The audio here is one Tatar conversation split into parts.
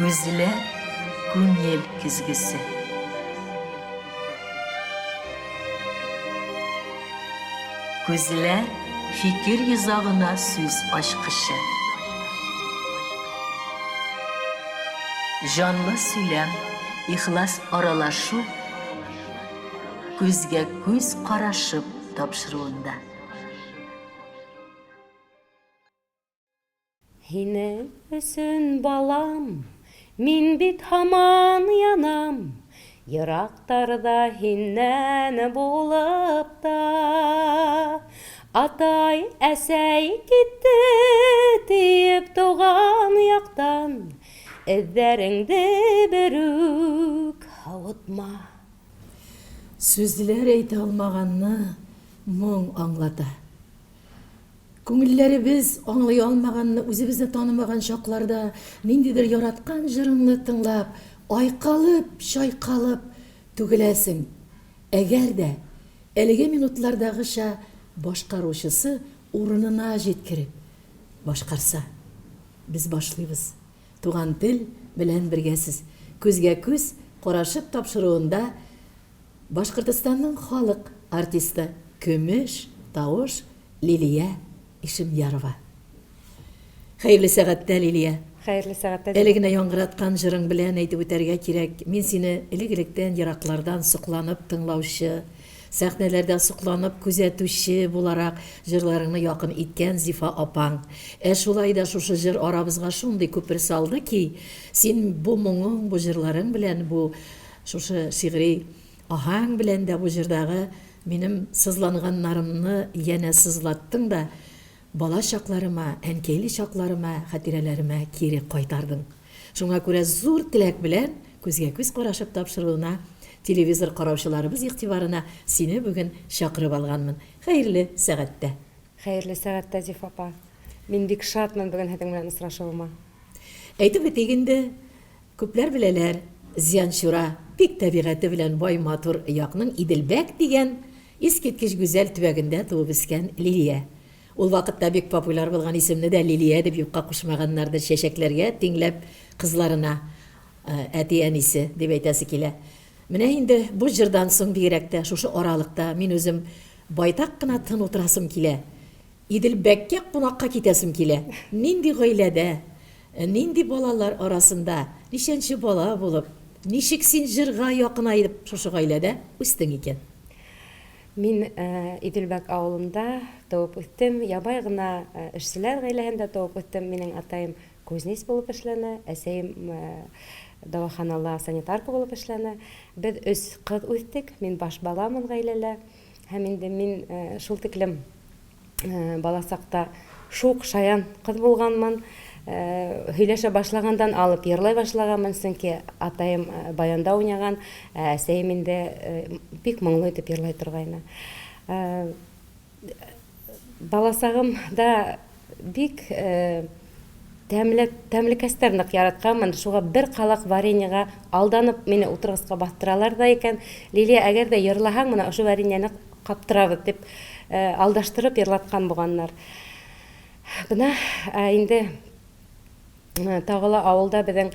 Көзілі күн ел күзгісі. Көзілі fikir yüzağına söz aşkışı. Canlı söylem, ihlas aralaşıp, көзге көз қарашып тапшыруында. Хине өсін балам, мин бит хаман янам, Йырақтарда хиннән болып та. Атай әсәй китті, тиіп туған яқтан, Эҙҙәреңде берүк һауытма. Сөзләр әйтә алмағанны моң аңлата. Күңелләребез аңлай алмағанны, үзебезне танымаған шакларда ниндидер яраткан җырыңны тыңлап, айкалып, шайкалып түгеләсең. Әгәр дә әлеге минутлардагыча башкаручысы урынына җиткереп башкарса, без башлыйбыз. Туган тел белән бергәсез. Күзгә күз карашып тапшыруында Башкортстанның халык артисты Көмеш тавыш Лилия Ишемярова. Хәерле сәгатьтә, Лилия. Хәерле сәгатьтә. Әле генә яңгыраткан җырың белән әйтеп үтәргә кирәк. Мин сине элек-электән ераклардан сокланып тыңлаучы, сәхнәләрдә сокланып күзәтүче буларак җырларыңны якын иткән Зифа апаң. Шулай да шушы җыр арабызга шундый күпер салды ки, син бу моңың, бу җырларың белән, бу шушы шигъри аһаң белән дә бу җырдагы минем сызланганнарымны янә сызлаттың да, бала чакларыма, әнкәйле чакларыма, хатирәләремә кире кайтардың. Шуңа күрә зур теләк белән күзгә күз карашып тапшыруына, телевизор караучыларыбыз игътибарына сине бүген чакырып алганмын. Хәерле сәгатьтә. Хәерле сәгатьтә, Зифа апа. Мин бик шатмын бүген һеҙҙең белән осрашыуыма. Әйтеп үтик инде, күпләр беләләр, Зиянчура бик тәбиғәте белән бай матур яҡның Иделбәк дигән искиткес гүзәл төбәгендә туып үскән Лилия. Ул вакытта бик популяр булган исемне дә Лилия дип юкка кушмаганнарdır, чәчәкләргә тиңләп кызларына әти әнисе дип әйтәсе килә. Менә инде бу җырдан соң бигрәк тә шушы аралыкта мин үзем байтак кына тын утырасым килә. Иделбәккә кунакка китәсем килә. Нинди гаиләдә, нинди балалар арасында, ничәнче бала булып, ничек син җырга якынайып шушы гаиләдә үстең икән? Мин Иделбәк ауылында тауып үттем, ябай гына эшселәр гаиләһендә тауып үттем. Минең атайым кузнец булып эшләнә, әсәйем дәваханала санитарка булып эшләнә. Без 3 кыз үстек, мин баш баламын гаиләлә. Һәм инде мин шул тиклем бала сакта шук шаян кыз булганмын. Һөйләшә башлагандан алып йырлай башлаганмын, сөнки атайым баянда уйнаган, әсәйем инде бик моңлы итеп йырлай торгайны. Баласагым да бик тәмлекәстәр нык яратканмын. Шуга бер калак вареньега алданып мине утыргыска бастыралар да икән. Лилия, әгәр дә йырлаһаң, менә ошо вареньене каптырабыз дип алдаштырып йырлаткан булганнар. Бына инде тагыла авылда безнең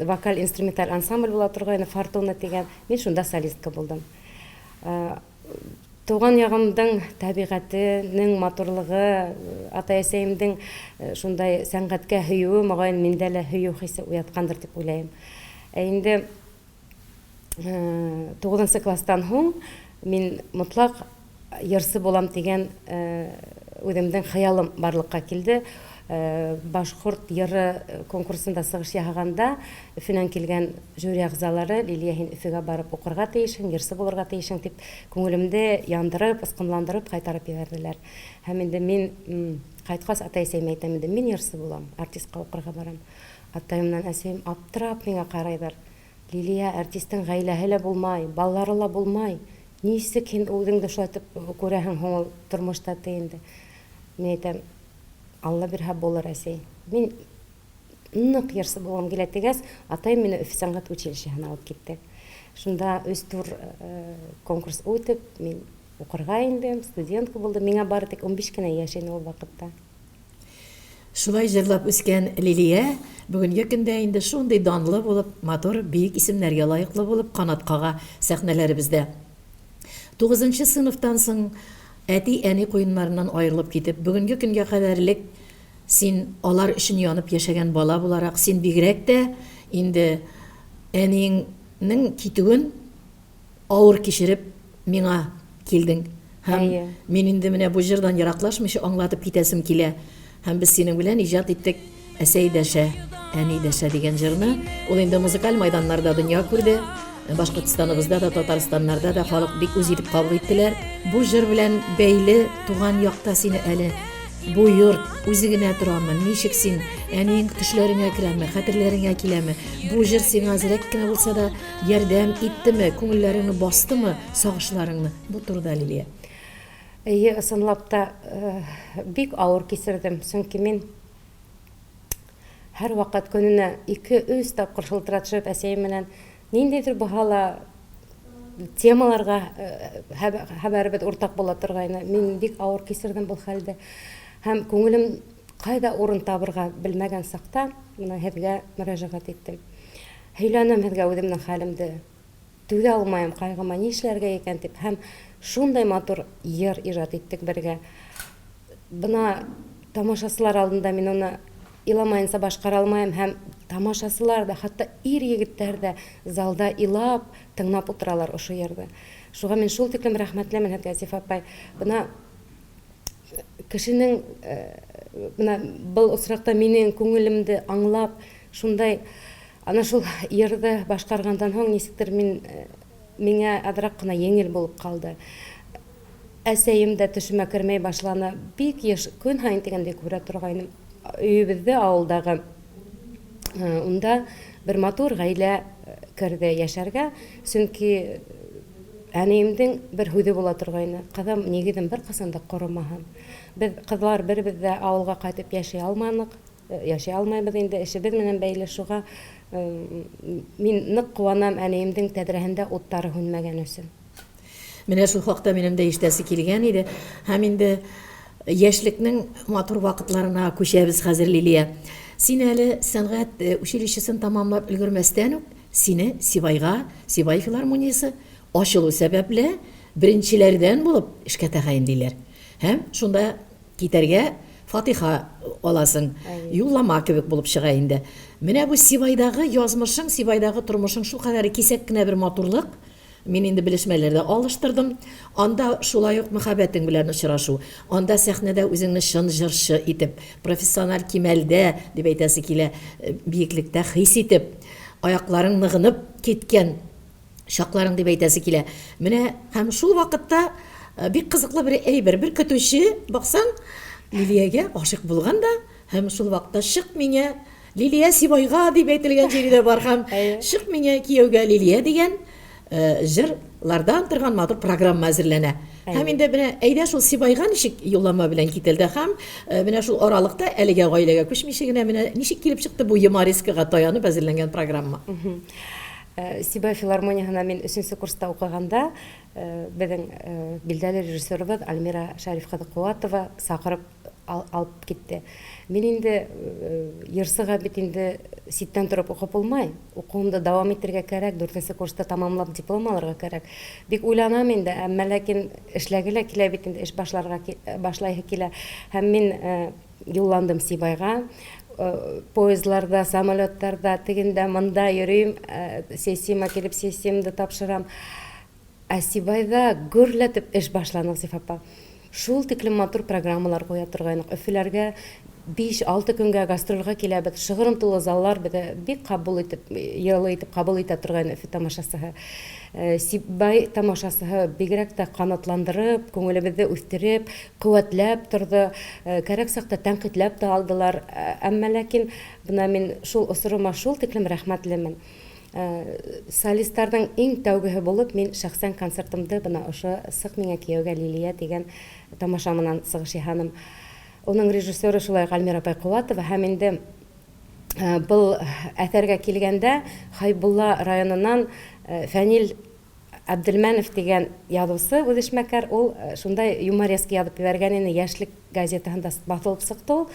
вокаль-инструменталь ансамбль була торгайны, Фортуна дигән. Мин шунда солистка булдым. Туган ягымдың табигатының матурлыгы, ата-әсәемдең шундай сәнгатькә һөюе, мөгаен миндә лә һөю хисе уяткандыр дип уйлайм. Инде 9 класстан һуң мин мотлак йырсы булам дигән үҙемдең хыялым барлыкка килде. Башҡорт йыры конкурсында сығыш яһағанда Өфөнән килгән жюри ағзалары Лилия, һин Өфөгә барып уҡырға тейешһең, йырсы булырға тейешһең дип күңелемде яндырып, ысҡынландырып ҡайтарып ебәрҙеләр. Һәм инде мин ҡайтҡас ата-әсәйемә әйтәм инде, мин йырсы булам, артистҡа уҡырға барам. Атайым менән әсәйем аптырап миңә ҡарайҙар. Лилия, артистың ғаиләһе лә булмай, балалары ла булмай. Нисек һин үҙеңде шулай итеп күрәһең һуң ул тормошта ти инде? Мин әйтәм, Алла бирһә булыр, әсәй. Мин ныҡ йырсы булғым килә тигәс, атайым мине Өфө сәнғәт училищеһына алып китте. Шунда 3 тур конкурс үтеп, мин уҡырға индем, студентка булдым. Миңә бары тик 15 кенә йәш ине ул ваҡытта. Шулай җырлап үскән Лилия бүгенге көндә инде шундый данлы булып, матур, бийек исемнәргә лаеклы булып канат кага сәхнәләребездә. 9 сыйныфтан соң әти-әни куеннарыннан аерылып китеп, бүгенге көнгә кадәрлек син алар өчен янып яшәгән бала буларак, син бигрәк тә инде әниеңнең китүен авыр кичереп миңа килдең. Һәм мин инде менә бу җырдан яраклашмыйча аңлатып китәсем килә. Һәм без синең белән иҗат иттек Әсәй дәшә, Әни дәшә дигән җырны. Ул инде музыкаль мәйданнарда дөнья күрде. Башкортстаныбызда да, Татарстаннарда да халык бик үз итеп кабул иттеләр. Бу җыр белән бәйле туган якта сине әле бу йорт үзе генә торамы? Ничек син әниң төшләреңә керәме, хәтерләреңә киләме? Бу җыр сиңа әзрәк кенә булса да ярдәм иттеме, күңелләреңне бастымы, сагышларыңны? Бу турыда Лилия. Ысынлап та бик авыр кисердем, чөнки мин һәр вакыт көненә 2-3 тапкыр шылтыратышып әсәем менән ниндидер баһала темаларга хәбәрбез уртак була торгайны. Мин бик авыр кисердем бу хәлдә. Һәм күңелем кайда урын табырга белмәгән сакта менә һеҙгә мөрәҗәгать иттем. Һөйләнем һеҙгә үҙемнең хәлемде. Түҙә алмайым, кайгыма ни эшләргә икән дип. Һәм шундай матур йыр иҗат иттек бергә. Бына тамашасылар алдында мин уны иламайынса башкара алмайым, һәм тамашасылар да, хатта ир-егеттәр дә залда илап, тыңлап утыралар ошо йырды. Шуга мин шул тиклем рәхмәтлемен һеҙгә, Зиф апай. Бына кешенең бына был осракта минең күңелемде аңлап, шундай ана шул йырды башкаргандан һоң нисектер миңа адрак кына еңел булып калды. Әсәем дә төшемә кермәй башланы. Бик еш көн һайын дигәндәй күрә торгайным. Өйебездә, авылдагы, унда бер матур гаилә керде яшәргә, чөнки әниемдең бер һүзе була торгайны. Кызым нигеҙем бер касан да ҡоромаһын. Без кызлар беребеҙ дә ауылға ҡайтып яшәй алманыҡ, яшәй алмайбыҙ инде, эшебеҙ менән бәйле. Шуға мин ныҡ ҡыуанам әниемдең тәҙрәһендә уттары һүнмәгән өсөн. Менә шул хаҡта минең дә ишетәсе килгән иде. Һәм инде яшьлекнең матур ваҡытларына күчәбез хәзер, Лилия. Син әле сәнғәт училищесын тамамлап өлгөрмәстән үк сине Сибайға, Сибай филармониясы ачылыу сәбәпле беренчеләрдән булып эшкә тәғәйенлиләр. Һәм шунда китәргә фатиха аласың, юллама кебек булып чыга инде. Менә бу Сибайдагы язмышың, Сибайдагы тормышың шул кадәр кисәк кенә бер матурлык. Мин инде белешмәләрдә алыштырдым. Анда шулай ук мөхәббәтең белән очрашу. Анда сәхнәдә үзеңне шын җырчы итеп, профессиональ кимәлдә дип әйтәсе килә, бийеклектә хис итеп, аякларың ныгынып киткән шакларың дип әйтәсе килә. Менә һәм шул вакытта бик кызыклы бер әйбер, бер көтүче баксаң, Лилиягә гашыйк булган да, һәм шул вакытта шык миңа Лилия Сибайга дип әйтелгән җире дә бар, һәм шык миңа кияүгә Лилия дигән җырлардан торган матур программа әзерләнә. Һәм инде менә әйдә шул Сибайга ничек юллама белән кителде, һәм менә шул аралыкта әлегә гаиләгә күчмичә генә менә ничек килеп чыкты бу юморескага таянып әзерләнгән программа. Сибай филармонияһына мин 3-нче курста укыганда безнең билдәле режиссерыбыз Альмира Шәриф кызы Куатова сакырып алып китте. Мин инде йырсыга бит инде ситтән торып укып булмай. Укуымды дәвам итәргә кирәк, 4-нче курста тамамлап диплом алырга кирәк. Бик уйланам инде, әмма ләкин эшләгелә килә бит инде, эш башлайһы килә. Һәм мин юлландым Сибайга. Поездларда, самолеттарда, тегендә, монда йөрим, сессияма килеп сессиямды тапшырам. Ә Сибайда гөрләтеп эш башланык, Зиф апа. Шул тиклем матур программалар куя торгайнык. Өфөләргә 5-6 көнгә гастрольгә киләбез. Шыгырым тулы заллар биде бик кабул итеп, йылы итеп кабул итә торган Өфө тамашасыһы. Сибай тамашасыһы бигрәк тә канатландырып, күңелебезне үстереп, куәтләп торды. Кәрәк сакта тәнкыйтьләп тә алдылар. Әмма ләкин бына мин шул осырыма шул тиклем рәхмәтлемен. Солистларның иң тәүгеһе булып мин шәхсән концертымды бына ошо Сык миңа кияүгә Лилия дигән тамаша менән сыгыш яһадым. Уның режиссеры шулай Альмира апай Куатова, һәм инде был әҫәргә килгәндә Хайбулла районынан Фәнил Әбделмәнов дигән яҙыусы үҙешмәкәр, ул шундай юмореска яҙып ебәргән ине, Йәшлек газетаһында баҫылып сыҡты ул.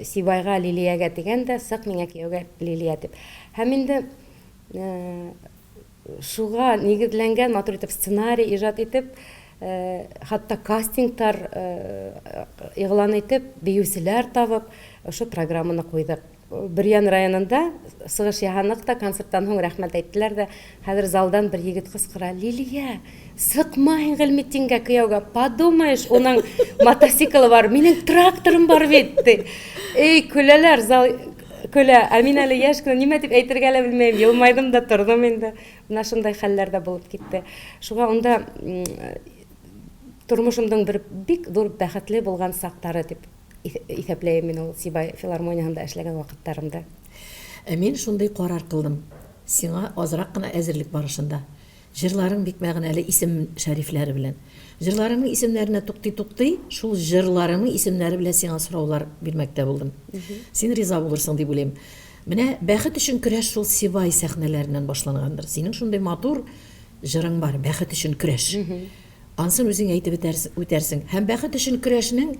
Сибайга Лилиягә дигәндә, сык миңа кияүгә Лилия дип. Һәм инде шуга нигезләнгән матур итеп сценарий иҗат итеп, хатта кастингтар игълан итеп, биючеләр табып, ошо программаны куйдык. Бөрьян районында сыгыш яһанык та, концерттан һуң рәхмәт әйттеләр дә, хәзер залдан бер егет кычкыра: "Лилия, сыкмаһын Гыйлметдингә кияүгә, подумаешь, уның мотоциклы бар, минең тракторым бар бит", ди. Көләләр, зал көлә. Ә мин әле яшь кенә, нимә дип әйтергә лә белмәйм, елмайдым да тордым инде. Менә шундай хәлләр дә булып китте. Шуга онда тормышымдың бер бик зур бәхетле булган сактары дип исәпләйем мин ул Сибай филармониясында эшләгән вакыттарымда. Мин шундай карар кылдым. Сиңа азрак кына әзерлек барышында. Җырларың бик мәгънәле исем шәрифләре белән. Җырларыңның исемнәренә туктый, шул җырларыңның исемнәре белән сиңа сораулар бирмәктә булдым. Син риза булырсың дип уйлыйм. Менә бәхет өчен көрәш шул Сибай сәхнәләреннән башлангандыр. Синең шундай матур җырың бар, бәхет өчен көрәш. Ансын үзең әйтеп үтәрсең. Һәм бәхет өчен көрәшнең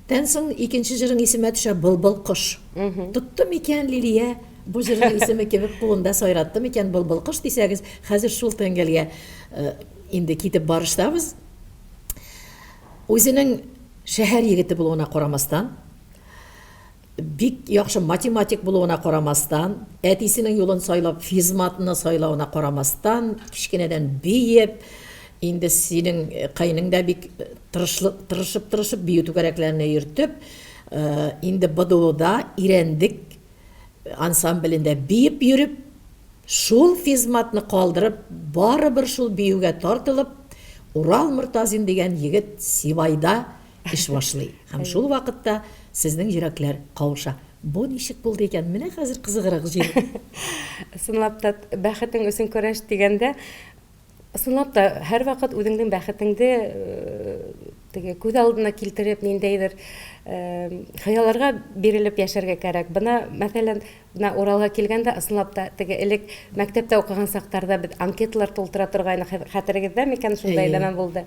тәнсең икенче җырың исемә төшә, Былбыл кош. Тутты микән Лилия? Бу җырның исеме кебек кулында сайратты микән Былбыл кош дисәгез, хәзер шул тәңгәлгә инде китеп барыштабыз. Үзенең шәһәр егете булуына карамастан, бик яхшы математик булуына карамастан, әтисенең юлын сайлап, физматны сайлауына карамастан, кичкенәдән биеп, инде синең кайның да бик тырышып бию түгәрәкләренә йөртеп, инде БДУда ирәндек ансамблендә биеп йөреп, шул физматны калдырып, барыбер шул биюгә тартылып, Урал Мортазин дигән егет Сибайда эш башлый. Һәм шул вакытта сезнең йөрәкләр кавыша. Бу ничек булды икән? Менә хәзер кызыграк җир. Ысынлап та бәхетең өчен көрәш дигәндә, ысынлап та һәр вакыт үзеңнең бәхетеңде теге күз алдына килтереп, ниндәйдер хыялларга бирелеп яшәргә кирәк. Бына, мәсәлән, бына Уралга килгәндә, ысынлап та теге элек мәктәптә укыган сактарда бит анкеталар тултыра торгайны, хәтерегездә микән шундай дәмә булды.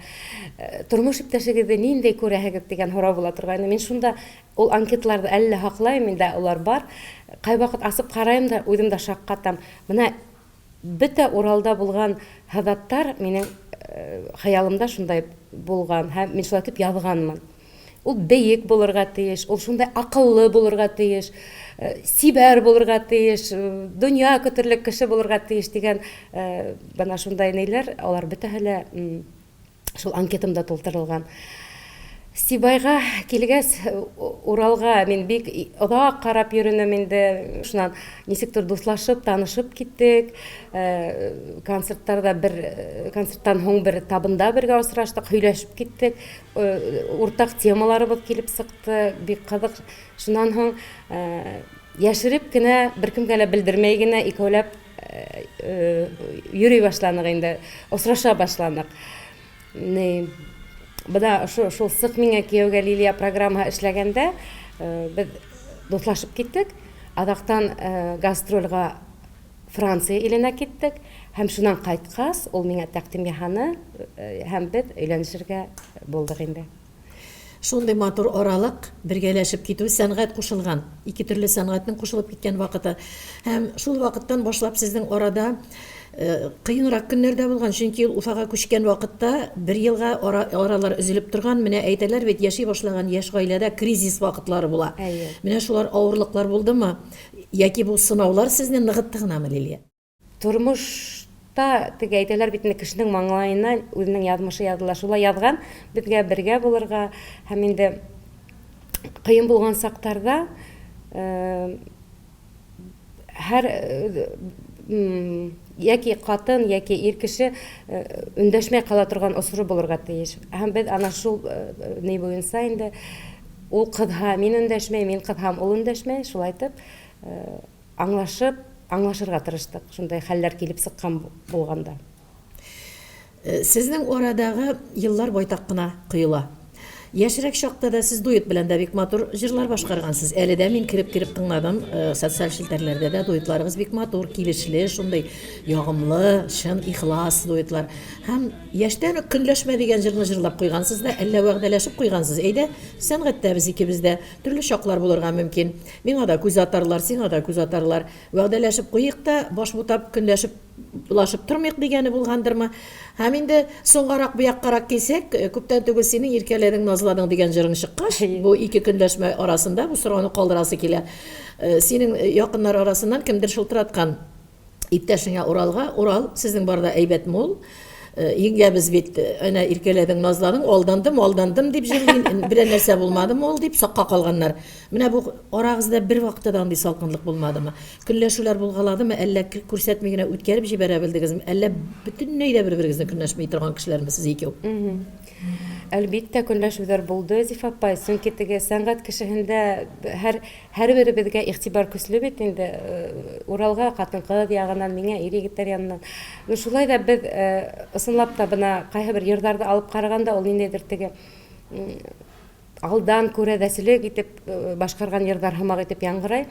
Тормыш иптәшегезне ниндәй күрәһегез дигән һорау була торгайны. Мин шунда ул анкеталарда әллә хаклайм, инде улар бар. Кай вакыт асып карайм да, үзем дә шаккатам. Менә бөтә Уралда булган хәзаттар минең хыялымда шундай булган һәм мин шулай итеп язганмын. Ул бейек булырга тиеш, ул шундай акыллы булырга тиеш, сибәр булырга тиеш, дөнья көтерлек кеше булырга тиеш дигән бана шундай нәйләр, алар бөтәһе лә шул анкетамда тултырылган. Сибайга килгәс, Уралга мин бик озак карап йөренем инде. Шуннан ничектер дуслашып, танышып киттек. Концерттарда концерттан һуң бер табында бергә очраштык, һөйләшеп киттек. Уртак темаларыбыз килеп сыкты, бик кызык. Шуннан һуң яшереп кенә, беркемгә лә белдермәй генә икәүләп йөри башланык инде, очраша башланык. Буда шул сык миңа кияүгә Лилия программа эшләгәндә, без дуслашып киттек. Адактан гастрольга Франция иленә киттек. Һәм шуннан кайткас, ул миңа тәкъдим яһаны, һәм без өйләнешергә булдык инде. Шундай матур аралык, бергәләшеп китү, сәнгать кушылган. Ике төрле сәнгатьнең кушылып киткән вакыты. Һәм шул вакыттан башлап сезнең арада кыйынрак көннәрдә булган, чөнки ул Уфага күчкән вакытта бер елга аралар өзелеп торган, менә әйтәләр бит, яши башлаган яшь гаиләдә кризис вакытлары була. Менә шулар авырлыклар булдымы? Яки бу сынаулар сезне ныгытты гынамы, Лилия? Тормышта теге әйтәләр бит, кешенең маңлаена үзенең язмышы языла, шулай язган, безгә бергә булырга, һәм инде кыен булган сактарда һәр яки катын, яки ир кеше өндәшмәй кала торган осыры булырга тиеш. Һәм без ана шул ни буенча инде ул кызга мин өндәшмәй, мин кызгам ул өндәшмәй, шулай итеп аңлашырга тырыштык. Шундай хәлләр килеп сыккан булганда. Сезнең арадагы еллар байтак кына кыйла. Яшьрәк чакта да сез дуэт белән дә бик матур җырлар башкаргансыз. Әле дә мин кирип тыңладым, социаль челтәрләрдә дә дуэтларыгыз бик матур, килешле, шундый ягымлы, чын ихлас дуэтлар. Һәм яшьтән үк көнләшмә дигән җырны җырлап куйгансыз да, әллә вәгъдәләшеп куйгансыз. Әйдә, сәнгатьтә без икебез дә төрле чаклар булырга мөмкин. Миңа да күз атарлар, сиңа да күз атарлар. Вәгъдәләшеп куйык та, баш бутап көнләшеп булашып тормыйк дигәне булгандырмы? Һәм инде соңгарак бу яккарак килсәк, күптән түгел синең иркәләдең, назладың дигән җырың чыккач, бу ике көнләшмә арасында бу сорауны калдырасы килә. Синең якыннар арасыннан кемдер шылтыраткан иптәшеңә Уралга, Урал, сезнең барда әйбәт мул. Еңгәбез бит әнә иркәләдең, назладың, алдандым дип җырлыйм, берәр нәрсә булмадымы ул дип сакка калганнар. Менә бу арагызда бер вакытта да андый салкынлык булмадымы? Көнләшүләр булгаладымы, әллә күрсәтми генә үткәреп җибәрә белдегезме, әллә бөтенләй дә бер-берегезне көнләшмәй торган кешеләрме сез икәү? Әлбиттә көнләшүләр булды, Зифа апай. Чөнки теге сәнгать кешеһендә һәрберебезгә игътибар көчле бит инде. Уралга хатын-кыз ягыннан, миңа ир егетләр яныннан. Шулай да без ысынлап та бына кайһы бер йырдарды алып караганда, ул ниндидер теге алдан күрәдәселек итеп башкарган йырдар һымак итеп яңгырай.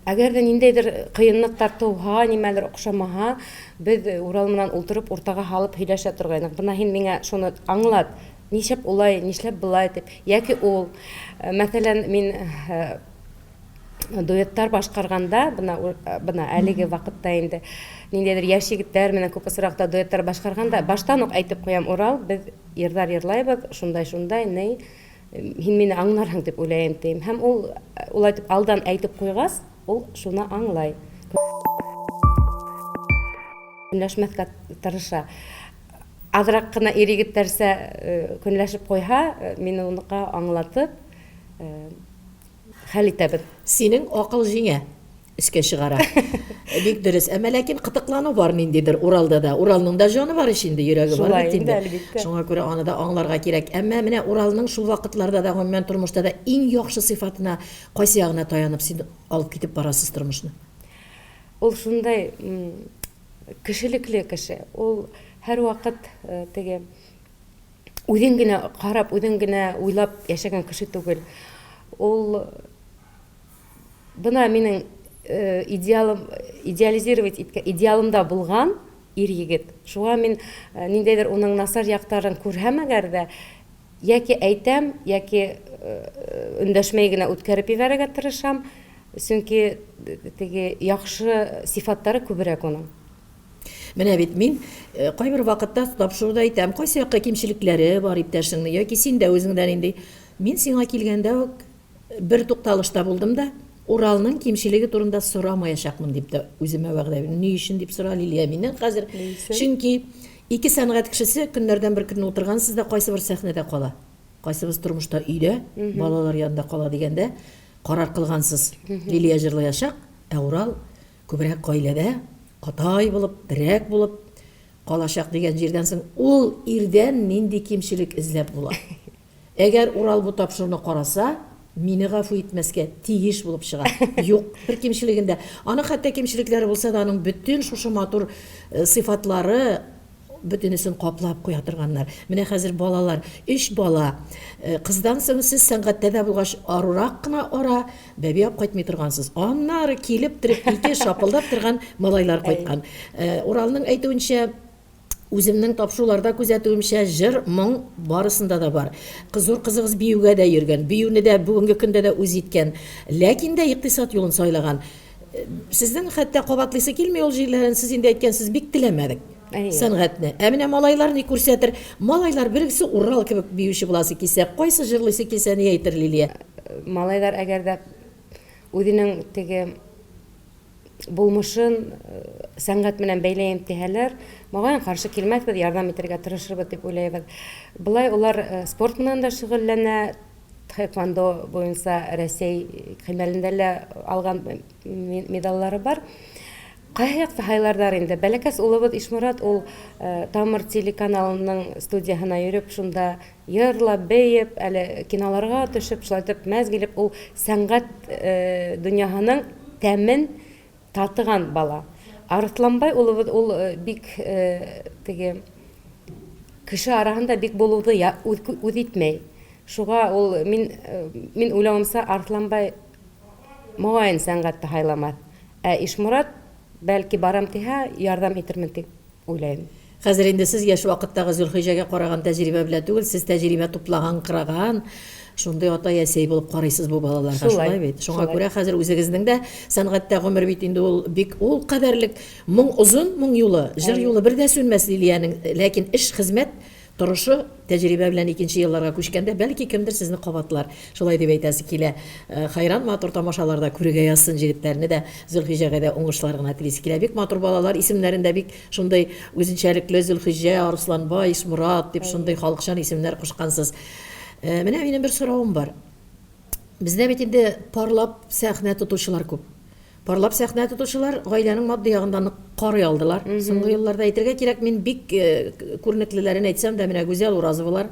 Әгәр дә ниндәйдер кыенлыктар туһа, нимәлер охшамаһа, без Урал менән ултырып, уртага һалып һөйләшә торгайнык. Бына һин миңа шуны аңлат. Нишләп улай, нишләп булай дип. Яки ул, мәсәлән, мин дуэттар башкарганда, бына әлеге вакытта инде ниндәйдер яшь егетләр менән күп осракта дуэттар башкарганда, баштан ук әйтеп куям, Урал, без йырдар йырлайбыз, шундай, ни, һин мине аңларһың дип уйлайм дим. Һәм ул улай дип алдан әйтеп куйгас, ул шуны аңлай. Көнләшмәскә тырыша. Азрак кына ир егетләрсә көнләшеп куйһа, мин уныка аңлатып хәл итәбез. Синең акыл җиңә эшкә чыгара. Бик дөрес. Әмма ләкин кытыклану бар ниндидер Уралда да. Уралның да җаны бар инде, йөрәге бар бит инде. Шуңа күрә аны да аңларга кирәк. Әмма менә Уралның шул вакытларда да, гомумән тормышта да иң яхшы сыйфатына кайсы ягына таянып син алып китеп барасыз тормышны? Ул шундай кешелекле кеше. Ул һәр вакыт теге үҙен генә карап, үҙен генә уйлап яшәгән кеше түгел. Ул бына минең идеализировать иткән идеалымда булган ир егет. Шуңа мин ниндәйдер уның насар яктарын күрһәм әгәр дә, яки әйтәм, яки өндәшмәй генә үткәреп ебәрергә тырышам, чөнки теге яхшы сифаттары күбрәк уның. Менә бит мин кайбер вакытта тапшыруда әйтәм, кайсы якка кимчелекләре бар иптәшеңнең, яки син дә үзеңдән инде. Мин сиңа килгәндә үк бер тукталышта булдым да, Уралның кимчелеге турында сорамаячакмын дип дә үземә вәгъдә бирдем. Ни өчен дип сора Лилия миннән хәзер? Чөнки ике сәнгать кешесе көннәрдән бер көн утыргансыз да, кайсы бер сәхнәдә кала. Кайсыбыз тормышта өйдә, балалар янында кала дигәндә карар кылгансыз. Лилия җырлаячак, ә Урал күбрәк гаиләдә, катай булып, терәк булып калачак дигән җирдән соң ул ирдән нинди кимчелек эзләп була. Әгәр Урал бу тапшыруны караса, мине гафу итмәскә тиеш булып чыга. Юк, бер кимчелегендә. Аның хәтта кимчелекләре булса да, аның бөтен шушы матур сыйфатлары бөтенесен каплап куя торганнар. Менә хәзер балалар, 3 бала. Кыздан соң сез сәнгатьтә дә булгач арурак кына ара, бәбиәп кайтмый торгансыз. Аннары килеп торып ике шапылдап торган малайлар кайткан. Уралның әйтүенчә, үземнең тапшыруларда күзәтүемчә, җыр, моң барысында да бар. Зур кызыгыз биюгә дә йөргән, биюне дә бүгенге көндә дә үз иткән, ләкин дә икътисад юлын сайлаган. Сезнең хәтта кабатлыйсы килми ул җирләрен, сез инде әйткәнсез, бик теләмәдек сәнгатьне. Ә менә малайлар ни күрсәтер? Малайлар берсе Урал кебек биюче буласы килсә, кайсы җырлыйсы килсә ни әйтер Лилия? Малайлар әгәр дә үзенең теге булмышын сәнгать менән бәйләйем дисәләр, маңа каршы килмәсбез, ярдәм итәргә тырышырбыз дип уйлайбыз. Булай улар спорт менән дә шөгыльләнә, тэквондо буенча Россия кимәлендә лә алган медальлары бар. Кайһы һайларда инде бәләкәс улыбыз Ишмурат, ул Тамыр телеканалының студияһына йөреп, шунда йырлап, бәйеп, әле киноларга төшеп, шулай итеп мәзгилеп, ул сәнгать дөньяһының тәмен татыган бала. Арысланбай улыбыз, ул бик теге кеше араһында бик булуды үз итмәй. Шуға ул мин уйлавымса артланбай моғайын сәнгатты хайламаҫ. Ә Ишморат бәлки барам тиһә ярдәм итермен дип уйлайым. Хәзер инде сез яшь вакыттагы Зөлхиҗәгә караган тәҗрибә белән түгел, сез тәҗрибә туплаган, кыраган, шундый ата-әсәй булып карыйсыз бу балаларга, шулай бит. Шуңа күрә хәзер үзегезнең дә сәнгатьтә гомер бит инде ул бик ул кадәрлек моң узын, моң юлы, җыр юлы бер дә сүнмәс Лилиянең, ләкин эш хезмәт торышы тәҗрибә белән икенче елларга күчкәндә бәлки кемдер сезне кабатлар. Шулай дип әйтәсе килә. Хайран матур тамашаларда күрергә язсын җегетләрне дә Зөлхиҗәгә дә уңышлар гына телисе килә. Бик матур балалар исемнәрендә бик шундай үзенчәлекле Зөлхиҗә, Арсланбай, Ишмурат дип шундай халыкчан исемнәр кушкансыз. Менә минем бер соравым бар. Бездә бит инде парлап сәхнә тотучылар күп. Парлап сәхнә тотучылар гаиләнең матди ягыннан карый алдылар. Соңгы елларда әйтергә кирәк, мин бик күренеклеләрен әйтсәм дә, менә Гүзәл Уразовалар,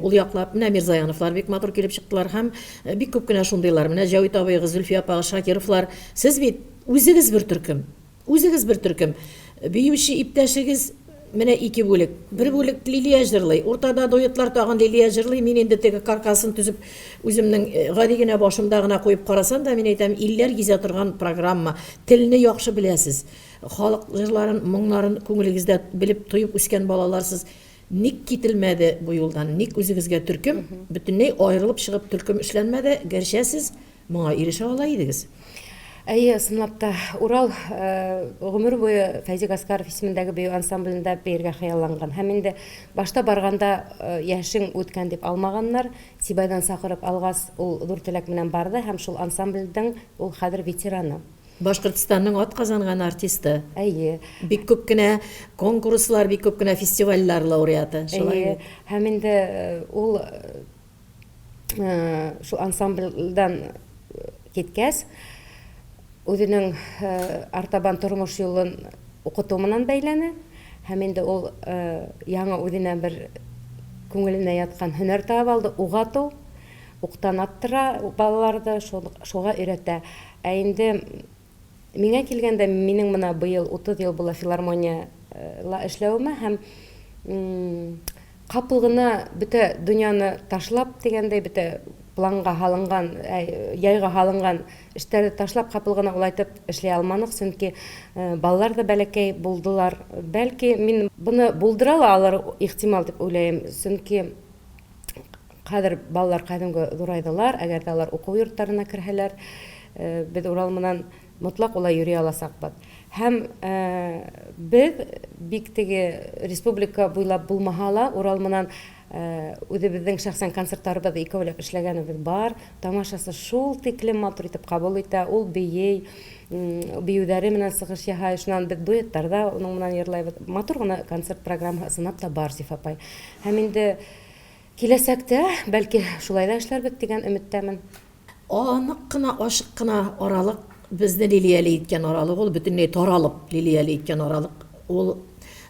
ул яклап, менә Мирзаяновлар бик матур килеп чыктылар һәм бик күп кенә шундыйлар. Менә Җавит абыйгыз, Зөлфия апа, Шакировлар, сез бит үзегез бер төркем. Үзегез бер төркем. Биючи иптәшегез менә ике бүлек. Бер бүлек Лилия җырлый. Уртада дуэтлар тагын Лилия җырлый. Мин инде теге каркасын түзеп үземнең гади генә башымда гына куеп карасам да, мин әйтәм, илләр гизә торган программа. Телне яхшы беләсез. Халык җырларын, моңнарын күңелегездә белеп тоеп үскән балаларсыз. Ник кителмәде бу юлдан? Ник үзегезгә төркем бөтенләй аерылып чыгып төркем эшләнмәде? Гәрчә сез моңа ирешә ала идегез. Әйе, ысынлап та Урал гомер буе Фәйзи Гаскаров исемендәге бию ансамблендә биргә хыялланган. Һәм инде башта барганда яшең үткән дип алмаганнар. Сибайдан сакырып алгас, ул зур теләк менән барды һәм шул ансамбльдән ул хәзер ветераны. Башкортстанның атказанган артисты. Әйе. Бик күп кенә конкурслар, бик күп кенә фестивальләр лауреаты. Әйе. Һәм инде ул шул ансамбльдән киткәс, үзенең артабан тормыш юлын укыту менән бәйләнә. Һәм инде ул яңа үзенә бер күңеленә яткан һөнәр табып алды, угату, уктан аттыра балаларны, шуга өйрәтә. Ә инде миңа килгәндә, минең менә быел 30 ел була филармонияла эшләвемә һәм капыл гына бөтә дөньяны ташлап дигәндәй, бөтә планга һалынган, яйга һалынган эшләрне ташлап капыл гына улайтып эшләй алманык, чөнки балалар да бәләкәй булдылар. Бәлки мин буны булдыра алар ихтимал дип уйлыйм, чөнки хәзер балалар кадимге зурайдылар, әгәр дә алар уку йортларына керһәләр, без Урал менән мотлак улай йөри аласакбыз. Һәм без бик теге республика буйлап булмаһа ла Урал менән үзебезнең шәхсән концертларыбызда икәүләп эшләгәнебез бар. Тамашасы шул тиклем матур итеп кабул итә, ул бейей, биюдәре менән сыгыш яһай, шуннан без дуэтларда уның менән йырлайбыз. Матур гына концерт программасы сынап та бар, Зифа апай. Һәм инде киләсәктә бәлки шулай да эшләрбез дигән өметтәмен. Анык кына, ашык кына аралык безне Лилияле иткән аралык, ул бөтенләй таралып Лилияле иткән аралык. Ул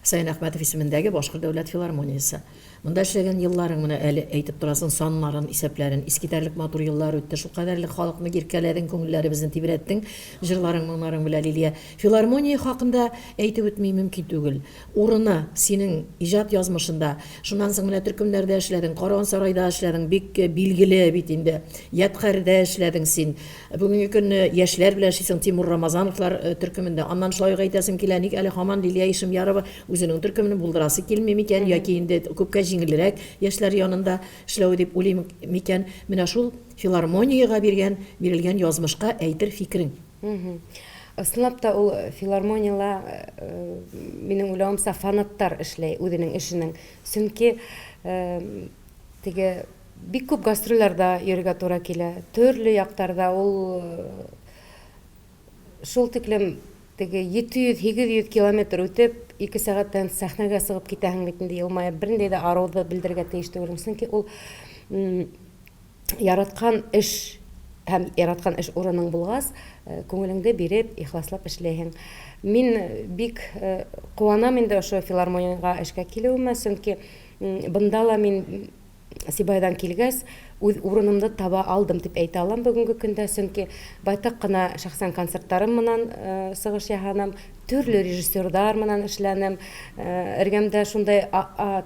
Сайын Әхмәтов исемендәге Башкорт дәүләт филармониясе. Монда эшләгән елларың менә әле әйтеп торасың, саннарын, исәпләрен, искитәрлек матур еллар үтте. Шул кадәрлек халыкны иркәләдең, күңелләребезне тибрәттең. Җырларың, моңнарың белән Лилия. Филармония хакында әйтеп үтми мөмкин түгел. Урыны синең иҗат язмышында, шуннан соң менә төркемнәрдә эшләдең, Караван сарайда эшләдең, бик билгеле бит инде. Ядкәрдә эшләдең син. Бүгенге көнне яшьләр белән эшлисең, Тимур Рамазановлар төркемендә. Аннан шулай әйтәсем килә, ник әле һаман Лилия Ишемярова үзенең төркемен булдырасы килми микән, яки инде күпкә җиңелрәк яшьләр янында эшләү дип уйлыйм микән? Менә шул филармониягә бирелгән язмышка әйтер фикерең. Ысынлап та ул филармонияла минең уйлавымса фанаттар эшләй үзенең эшенең. Чөнки теге бик күп гастрольләрдә йөрергә туры килә. Төрле яктарда ул шул тиклем теге 700-800 километр үтеп, 2 сәгатьтән сәхнәгә сыгып китәһең бит инде елмаеп, бернидә дә арауды белдергә тиеш түгел. Чөнки ул яраткан эш һәм яраткан эш урының булгас, күңелеңдә биреп, ихласлап эшләйһең. Мин бик куанам инде ошо филармонияга эшкә килүемә, чөнки бында ла мин Сибайдан килгәс, үз урынымды таба алдым дип әйтә алам бүгенге көндә, чөнки байтак кына шәхсән концертларым менән сыгыш яһанам, төрле режиссерлар менән эшләнем, эргәмдә шундай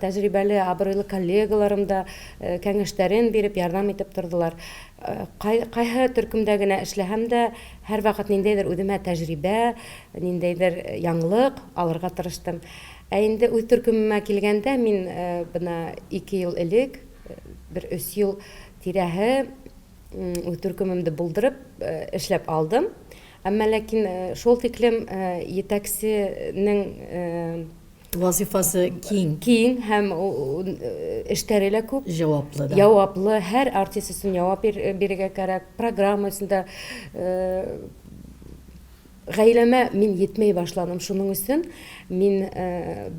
тәҗрибәле, абруйлы коллегаларым да кәңәшләрен биреп, ярдәм итеп тордылар. Кайһы төркемдә генә эшләһәм дә, һәр вакыт ниндәйдер үземә тәҗрибә, ниндәйдер яңлык алырга тырыштым. Ә инде үз төркемемә килгәндә, мин бына 2 ел элек, бер 3 ел тирәһе үз төркемемде булдырып эшләп алдым. Әмма ләкин шул тиклем етәксенең Вазифасы киң, һәм эштәре лә күп. җаваплы. Һәр артист өчен җавап бирергә кирәк. Программа өчендә гаиләмә мин йетмәй башланым. Шуның өчен мин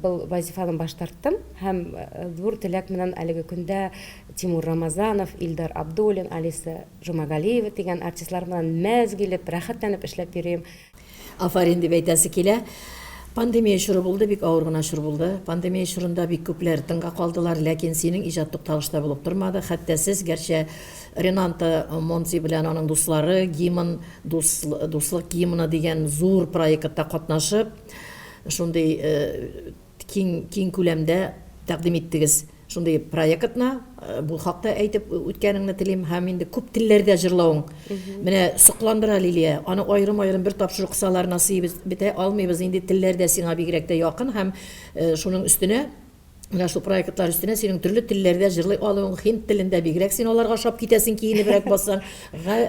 был вазифаны баш тарттым һәм зур теләк менән әлеге көндә Тимур Рамазанов, Илдар Абдуллин, Алиса Жумагалиева дигән артистлар белән мәзгилеп, рәхәтләнеп эшләп йөрим. Афарин дип әйтәсе килә. Пандемия чоры булды, бик авыр гына чор булды. Пандемия чорында бик күпләр тынга калдылар, ләкин синең иҗат тукталышта булып тормады. Хәтта сез гәрчә Рената Монти белән аның дуслары гимн дуслык гимны дигән зур проектта катнашып, шундый киң күләмдә тәкъдим иттегез. Шундый проектна бу хакта әйтеп үткәнеңне телим һәм инде күп телләрдә җырлавың. Менә сокландыра Лилия, аны аерым-аерым бер тапшырык кысалар насыйб бетә алмыйбыз, инде телләрдә сиңа бигрәк тә якын һәм шуның өстенә менә шул проектлар өстенә синең төрле телләрдә җырлый алуың, һинд телендә бигрәк син аларга шап китәсең, киенебрәк бассаң,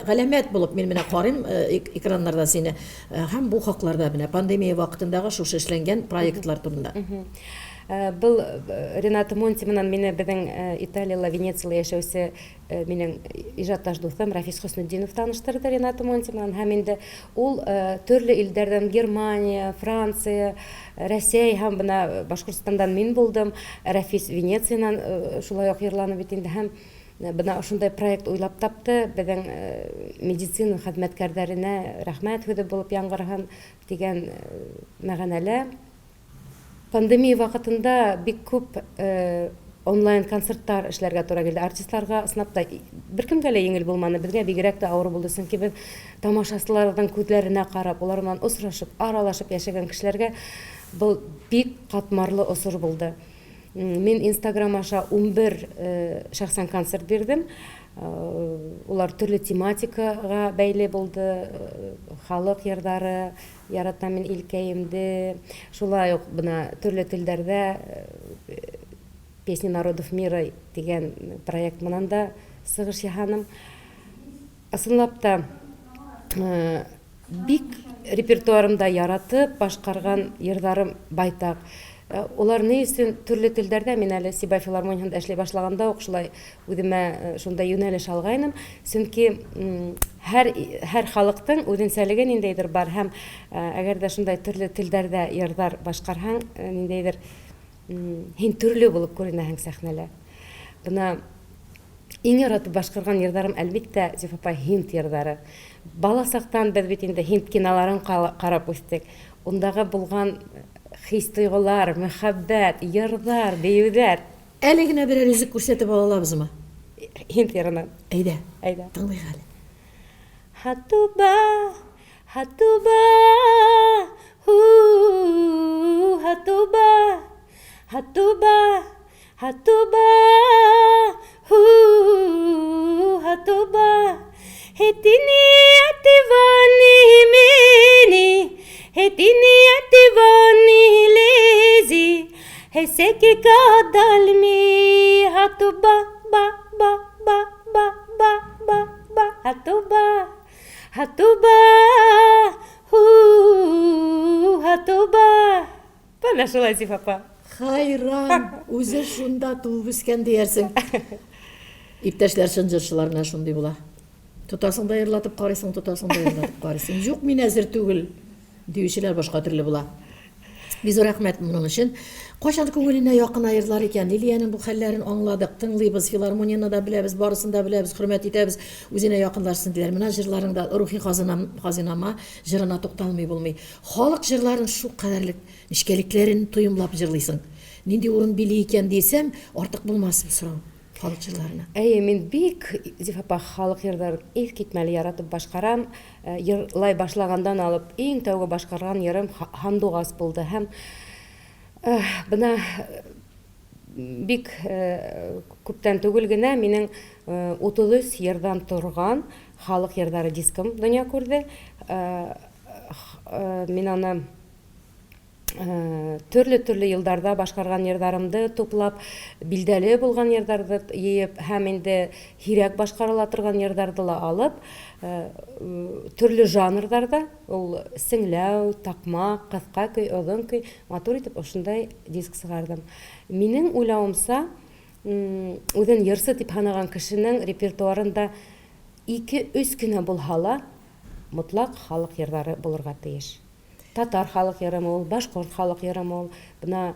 галәмәт булып мин менә карыйм экраннарда сине һәм бу хакларда менә пандемия вакытындагы шушы эшләнгән проектлар турында. Был Рената Монти менән мине безнең Италияда, Венецияда яшәүче минең иҗатташ дустым Рафис Хөснетдинов таныштырды Рената Монти менән. Һәм инде ул төрле илдәрдән, Германия, Франция, Россия һәм бына Башкортстандан мин булдым. Рафис Венециянан шулай ук йырланып бит инде һәм бына шундай проект уйлап тапты. Безнең медицина хезмәткәрләренә рәхмәт һүзе булып яңгырган дигән мәгънәле. Пандемия вакытында бик күп онлайн концертлар эшләргә туры килде. Артистларга снапта беркемгә лә еңел булмады. Безгә бигрәк тә авыр булды, чөнки без тамашачыларның күзләренә карап, улар белән очрашып, аралашып яшәгән кешеләргә бу бик катмарлы осыр булды. Мин Instagram аша 11 шәхсән концерт бирдем. Улар төрле тематикага бәйле булды. Халык йырдары, яратам мин илкәемде. Шулай ук бына төрле телдәрдә Песни народов мира дигән проект менән дә сыгыш яһаным. Асыллап та бик репертуарымда яратып башкарган йырдарым байтак. Улар ни өчен төрле телдәрдә мин әле Сибай филармониясында эшләй башлаганда ук шулай үземә шундай юнәлеш алгайным. Чөнки һәр халыктың үзенчәлеге ниндәйдер бар һәм әгәр дә шундай төрле телдәрдә йырдар башкарһаң, ниндәйдер һин төрле булып күренәһең сәхнәлә. Бына иң яратып башкарган йырдарым әлбиттә Зифапа һинд йырдары. Бала сактан без бит инде һинд киноларын карап үстек. Ундагы булган хис-тойгылар, мәхәббәт, йырдар, биюләр. Әле генә берәр үзек күрсәтеп алабызмы? Һинд йырынан. Әйдә. Әйдә. Тыңлыйк әле. Хатуба, хатуба, хатуба, хатуба, хатуба, хатуба, hetini ativani meni, hetini ativani lezi, heseki kadalmi, hatuba, ba, ba, ba, ba, ba, ba, ba, hatuba, hatuba, hatuba. Bana şolay Zifapa. Хайран, үзе шунда туып үскән диярсең. Иптәшләр шынҗырчыларына шундый була. Тотасың да йырлатып карыйсың, тотасың да йырлатып карыйсың. Юк, мин әзер түгел. Диючеләр башка төрле була. Biz рәхмәт моның өчен. Кайчан күңеленә якын айырлар икән. Лилиянең бу хәлләрен аңладык, тыңлыйбыз, филармонияны да беләбез, барысын да беләбез, хөрмәт итәбез. Үзенә якынларсын диләр. Менә җырларыңда рухи хазинама җырына тукталмый булмый. Халык җырларын шу кадәрлек нишкәлекләрен тоемлап җырлыйсың. Нинди урын били икән дисәм, артык булмас бу сорау. халык җырларына? Мин бик Зифапа халык йырларын иҫ китмәле яратып башкарам. Йырлай башлагандан алып иң тәүге башкарган йырым Һандугас булды һәм бына бик күптән түгел генә минең 33 йырдан торган халык йырлары дискым дөнья күрде. Мин аны төрле йылдарда башкарган йырдарымды туплап, билдәле булган йырдарды йыеп, һәм инде һирәк башкарыла торган йырдарды ла алып, төрле жанрдарда, ул сеңләү, такмак, кыска көй, озын көй, матур итеп ошындай диск сыгардым. Минең уйлавымса, үзен йырсы дип һанаган кешенең репертуарында 2-3 кенә булһа ла мотлак халык йырлары булырга тиеш. Татар халык йырымы ул, башкорт халык йырымы ул. Бына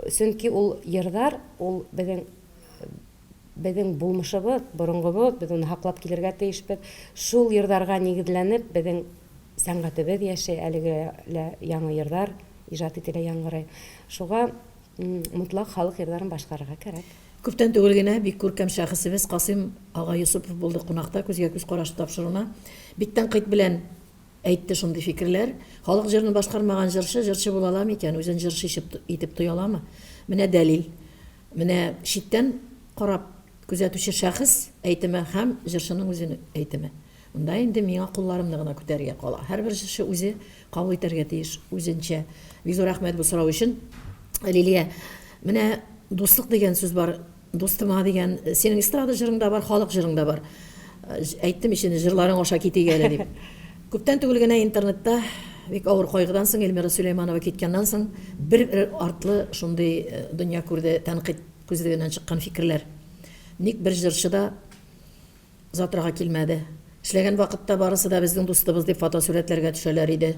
сөнки ул йырдар, ул безнең булмышыбыз, борынгыбыз, без уны һаклап килергә тиешбез. Шул йырдарга нигезләнеп, безнең сәнгатебез яши, әлеге яңа йырдар иҗат ителә, яңгырый. Шуга мотлак халык йырларын башкарырга кирәк. Күптән түгел генә бик күркәм шәхесебез Касыйм ага Юсупов булды кунакта, күзгә күз караш тапшыруына. Бик тәнкыйть белән әйтте шундый фикерләр. Халык җырын башкармаган җырчы була аламы икән, үзен җырчы итеп тоя аламы? Менә дәлил. Менә читтән карап күзәтүче шәхес әйтеме һәм җырчының үзенең әйтеме. Монда инде миңа кулларымны гына күтәрергә кала. Һәрбер җырчы үзе кабул итәргә тиеш, үзенчә. Бик зур рәхмәт бу сорау өчен. Лилия, менә дуслык дигән сүз бар. Достыма дигән, синең эстрада җырыңда бар, халык җырыңда бар. Әйттем ишене җырларың аша китегә әле дип. Күптән түгел генә интернетта бик авыр кайгыдан соң Эльмира Сөләйманова киткәннән соң бер артлы шундый дөнья күрде, тәнкыйть күзлегеннән чыккан фикерләр. Ник бер җырчыда затрага килмәде? Эшләгән вакытта барысы да безнең дустыбыз дип фотосурәтләргә төшәләр иде.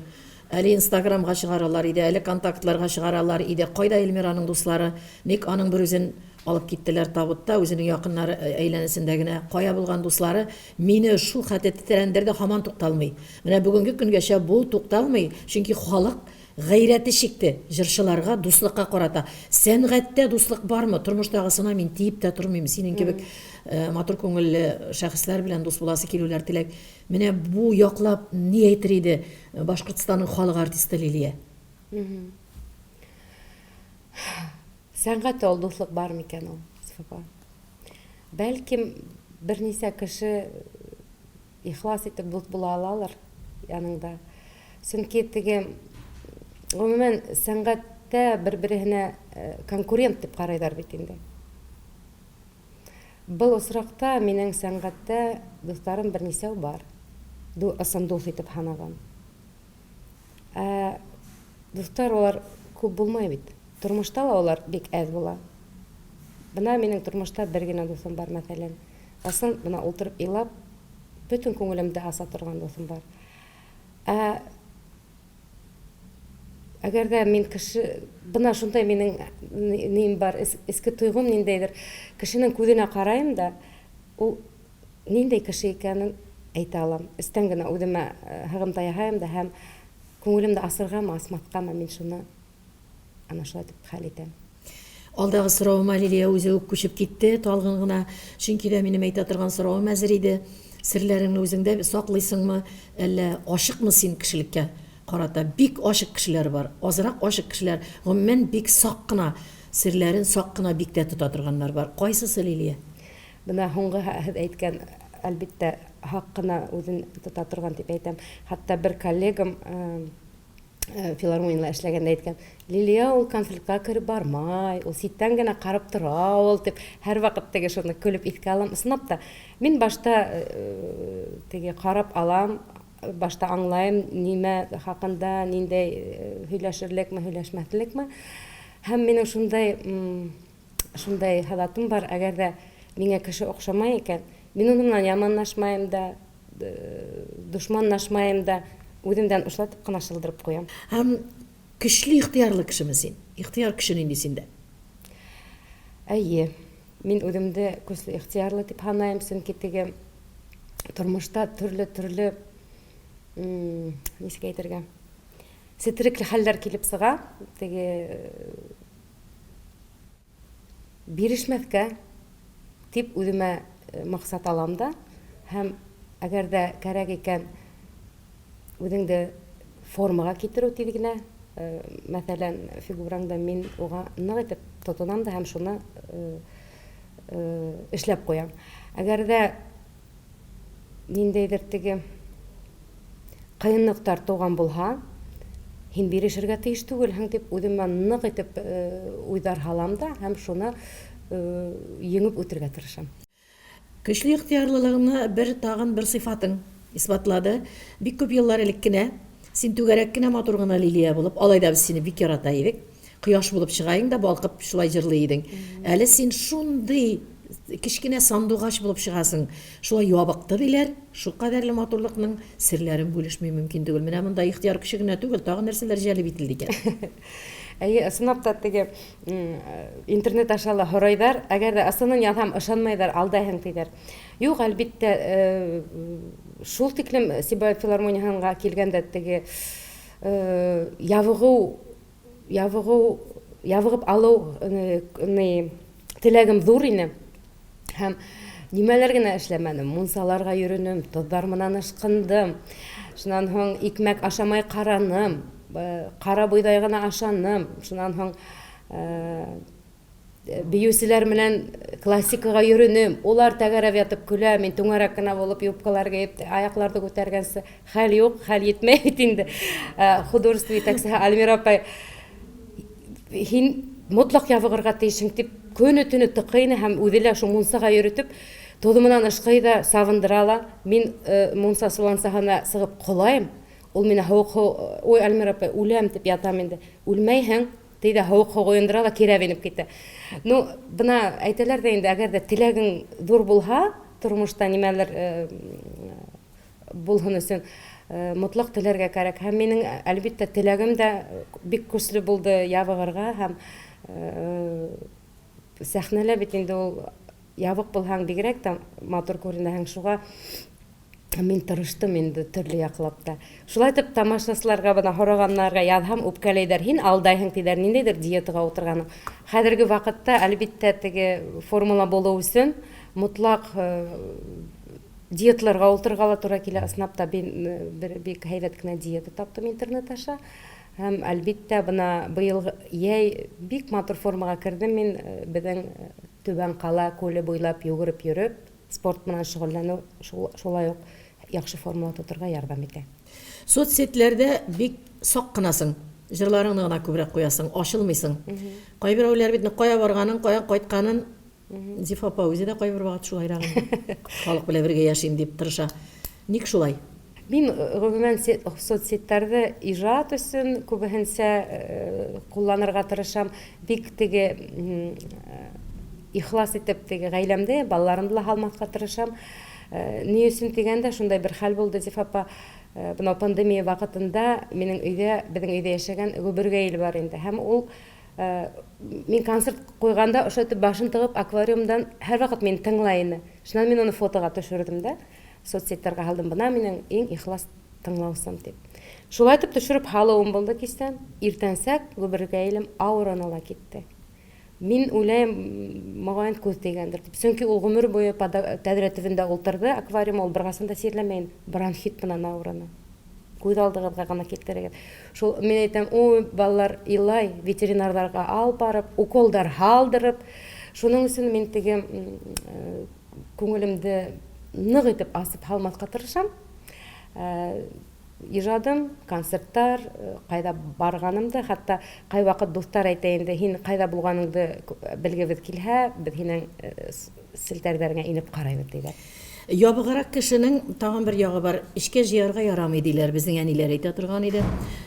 Әле Инстаграмга чыгаралар иде, әле контактларга чыгаралар иде. Кайда Эльмираның дуслары? Ник аның бер үзен алып киттеләр табутта, үзенең якыннары әйләнәсендә генә кая булган дуслары? Мине шул хәтта тирәндәрдә һаман тукталмый. Менә бүгенге көнгәчә бу тукталмый, чөнки халык гайрәте чикте җырчыларга дуслыкка карата. Сәнгатьтә дуслык бармы? Тормыштагысына мин тиеп тә тормыйм. Синең кебек матур күңелле шәхесләр белән дус буласы килүләр теләк. Менә бу яклап ни әйтер иде Башкортстанның халык артисты Лилия? Сәнгатьтә ул дуслык бар микән ул? Бәлким бернисә кеше ихлас итеп дус була алалар яныңда. Сөнки теге гомумән сәнгатьтә бер-беренә конкурент дип карыйлар бит инде. Был осракта минең сәнгатьтә дусларым бернисә бар. Ысын дус итеп һанаган. Дуслар алар күп булмай бит. Тормышта ла алар бик әз була. Бына минең тормышта бер генә дусым бар, мәсәлән. Асын бына ултырып илап, бөтен күңелемдә аса торган дусым бар. Әгәр дә мин кеше, бына шундай минең ним бар, иске туйгым ниндәйдер. Кешенең күзенә карайым да, ул ниндәй кеше икәнен әйтә алам. Истән генә үземә һыгымта яһаям да һәм күңелемдә асыргамы, асматкамы мин шуны ана шулай дип хәл итәм. Алдагы соравыма Лилия үзе үк күчеп китте, талгын гына, чөнки дә минем әйтә торган соравым әзер иде. Серләреңне үзеңдә саклыйсыңмы, әллә ашыкмы син кешелеккә карата? Бик ашык кешеләр бар, азрак ашык кешеләр, гомумән бик сак кына, серләрен сак кына бик тә тота торганнар бар. Кайсысы Лилия? Бына һуңгы әйткән, әлбәттә, хак кына үзен тота торган дип әйтәм. Хәтта бер коллегам филармониялә эшләгәндә әйткән, Лилия ул конфликтка кереп бармай, ул ситтән генә карап тора ул дип, һәр вакыт теге шуны көлеп искә алам, ысынлап та. Мин башта теге карап алам, башта аңлайым нимә хакында, ниндәй һөйләшерлекме, һөйләшмәслекме. Һәм минең шундай хадатым бар, әгәр дә миңа кеше охшамай икән, мин уның белән яманлашмайым да, душманлашмайым да, үземдән ушлатып кына шылдырып куям. Һәм көчле ихтиярлы кешеме син? Ихтияр кеше нинди синдә? Әйе, мин үземде көчле ихтиярлы дип һанайм, чөнки теге тормышта төрле ничек әйтергә, сетрекле хәлләр килеп сыга, теге бирешмәскә, тип үҙемә маҡсат алам да, һәм әгәр дә кәрәк икән үҙеңде формаға китереү тиҙ генә, мәҫәлән, фигураңда мин уға ныҡ итеп тотонам да һәм шуны эшләп ҡуям. Әгәр дә ниндәйҙер теге ҡыйынлыҡтар тыуған булһа, һин бирешергә тейеш түгелһең дип үҙемә ныҡ итеп уйҙар һалам да һәм шуны еңеп үтергә тырышам. Көчлө ихтыярлылығына бер тағын бер сифатың исбатлады. Бик күп йыллар элек кенә син түгәрәк кенә матур гына Лилия булып, алайда без сине бик ярата идек. Кояш булып чыгаың да балҡып шулай җырлый идең. Әле син шундый кичкенә сандуғаш булып чыгасың. Шулай ябыҡты диләр. Шул ҡәҙәрле матурлыҡның серләрен бүлешмәй мөмкин түгел. Менә бында ихтыяр кеше генә түгел, тагы нәрсәләр җәлеп ителде икән. Әйе, ысынлап та теге интернет ашала һорайҙар, әгәр дә ысынын яҙһам ышанмайҙар, алдайһың тиҙәр. Юҡ, әлбиттә, шул тиклем Сибай филармонияһына килгәндә теге ябығып алыу теләгем ҙур ине. Һәм нимәләр генә эшләмәнем, мунсаларға йөрөнөм, тоҙҙар менән ышҡындым, шунан һуң икмәк ашамай ҡараным, ҡара бойҙай ғына ашаным, шунан һуң бейеүселәр менән классикаға йөрөнөм, улар тәгәрәп ятып көлә, мин түңәрәк кенә булып юбкалар кейеп, аяҡларҙы күтәргәнсе, хәл юҡ, хәл етмәй бит инде. Художество етәксеһе Альмира апай, һин мотлаҡ ябығырға тейешһең тип көнө-төнө тыҡый һәм үҙе лә шул мунсаға йөрөтөп, тоҙо менән ышҡый да, савындыра ла. Мин мунса сулансаһына сығып ҡолайым. Ул мине һыуыҡ, ой, Альмира апай, үләм тип ятам инде. Үлмәйһең, тейҙә һыуыҡ ҡойондора ла кирәп инеп китә. Ну, бына әйтәләр дә инде, әгәр дә теләгең ҙур булһа, тормошта нимәлер булһын өсөн, мотлаҡ теләргә кәрәк. Һәм минең, әлбиттә, теләгем дә бик көслө булды ябығырға һәм сәхнәлә бит инде ул ябыҡ булһаң бигерәк тә матур күренәһең. Шуға мин тырыштым инде төрлө яҡлап та. Шулай итеп тамашасыларға бына һорағаннарға яҙһам, үпкәләйҙәр, һин алдайһың тиҙәр, ниндәйҙер диетаға ултырғаның. Хәҙерге ваҡытта әлбиттә теге формула булыу өсөн мотлаҡ диетларға ултырға ла тура килә. Ысынлап та бик һәйбәт кенә диета таптым интернет аша. Һәм әлбиттә бына быйыл йәй бик матур формаға кердем мин. Беҙҙең Төбән ҡала күле буйлап йүгереп йөрөп, спорт менән шөғөлләнеү шулай уҡ яҡшы формала тоторға ярҙам итә. Соцсетләрҙә бик саҡ ҡынасың. Жырларыңны ғына күберәк ҡуясың, ашылмайсың. Ҡайберәүләр бит ҡая барғанын, ҡая ҡайтҡанын, Зифа апа үҙе дә ҡайбер ваҡыт шулайыраҡ халыҡ белән бергә йәшәйем дип тырыша. Ник шулай? Мин ғөмүмән соцсеттәрҙе ижад өсөн күбеһенсә ҡулланырға тырышам. Бик теге ихлас итеп теге ғаиләмде, балаларымды ла һалмаҫҡа тырышам. Ни өсөн тигәндә шундай бер хәл булды, Зифа апа, бынау пандемия ваҡытында минең өйҙә, беҙҙең өйҙә йәшәгән гөбөргәйел бар инде. Һәм ул мин концерт ҡуйғанда ошо итеп башын тығып аквариумдан һәр ваҡыт мин тыңлай ине. Шунан мин уны фотоға төшөрҙөм дә, соцсеттәргә һалдым. Бына минең иң ихлас тыңлаусым тип. Шулай итеп төшөрөп һалыуым булды кистән. Иртәнсәк гөбөргәйелем ауырына ла китте. Мин уйлайым, моғайын күҙ тейгәндер дип. Сөнки ул ғүмер буйы тәҙрә төбөндә ултырҙы, аквариум ул бер ҡасан да сирләмәй, бронхит менән ауырыны. Күҙ алдығыҙға ғына килтерегеҙ. Шул мин әйтәм, ой, балалар илай, ветеринарҙарға алып барып, уколдар һалдырып. Шуның өсөн мин теге күңелемде ныҡ итеп асып һалмаҫҡа тырышам. Ижадым, концерттар, ҡайҙа барғанымды, хатта ҡай ваҡыт дуҫтар әйтә инде, һин ҡайҙа булғаныңды белгебеҙ килһә, беҙ һинең селтәрҙәреңә инеп ҡарайбыҙ тиҙәр. Ябығыраҡ кешенең тағын бер яғы бар. Эшкә жыярға ярамай диләр. Безнең әниләр әйтә торған иде.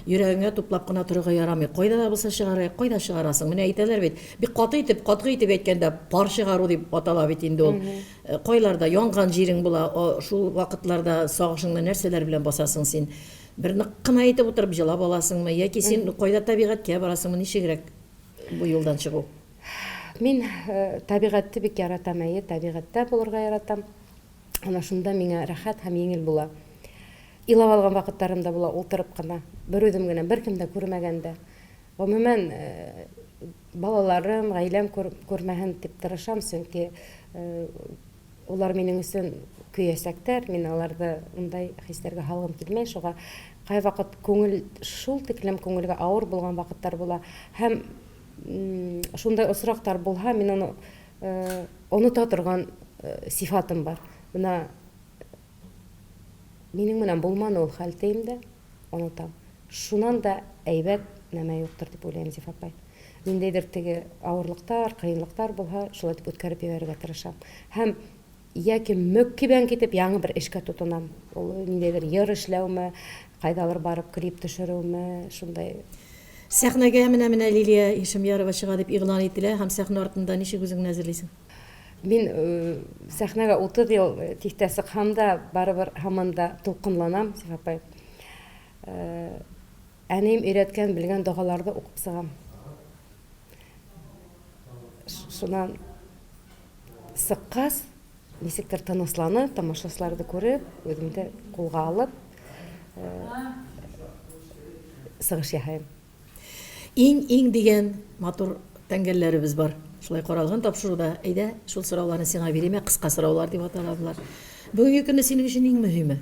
Йөрәгеңә туплап ҡына торырға ярамай. Ҡайҙа да булса шығарай, ҡайҙа шығарасың? Менә әйтәләр бит. Бик ҡаты итеп әйткәндә пар шығарыу дип атала бит инде ул. Ҡайларда янған җирең була, шул ваҡытларда сағышыңны нәрсәләр белән басасың син? Бер ныҡ ҡына итеп ултырып җылап аласыңмы, йәки син ҡайҙа тәбиғәткә барасыңмы? Нисегерәк бу юлдан сығыу? Мин тәбиғәтте бик яратам, тәбиғәттә булырға яратам. Ана шунда миңә рәхәт һәм еңел була. Илап алған ваҡыттарымда була, ултырып ҡына, бер үҙем генә, бер кем дә күрмәгәндә. Ғөмүмән балаларым, ғаиләм күрмәһен тип тырышам, сөнки Улар минең өсөн көясәктәр, мин аларда ундай хисләргә һалгым килмәй, шуңа кай вакыт күңел шул тиклем күңелгә авыр булган вакыттар була. Һәм шундай осрактар булһа, мин аны оныта торган сифатым бар. Менә минең менән булманы ул хәл тиемдә, онытам. Шунан да әйбәт нәмә юктыр дип уйлыйм, Зифа апай. Ниндәйдер теге авырлыктар, кыенлыктар булһа, шулай дип үткәреп ебәрергә тырышам. Һәм яки мөккибән китеп яңа бер эшкә тотынам. Ул ниндәйдер йыр эшләүме, кайдалыр барып клип төшерүме, шундай. Сәхнәгә менә Лилия Ишемъярова чыга дип игълан ителә, һәм сәхнә артында ничек үзеңне әзерлисең? Мин сәхнәгә 30 ел тиктә сыкһам да, барыбер һаман да тулкынланам, Зифа апай. Әнем өйрәткән, белгән догаларда укып сыгам. Шунан сыккас, нисектер тынысланып, тамашачларны күреп, үземдә кулга алып, сыгыш яһайм. Иң дигән матур тәңгәлләребез бар. Шулай каралган тапшыруда, әйдә, шул сорауларны сиңа бирәм, кыска сораулар дип аталалар. Бүгенге көнне синең өчен иң мөһиме?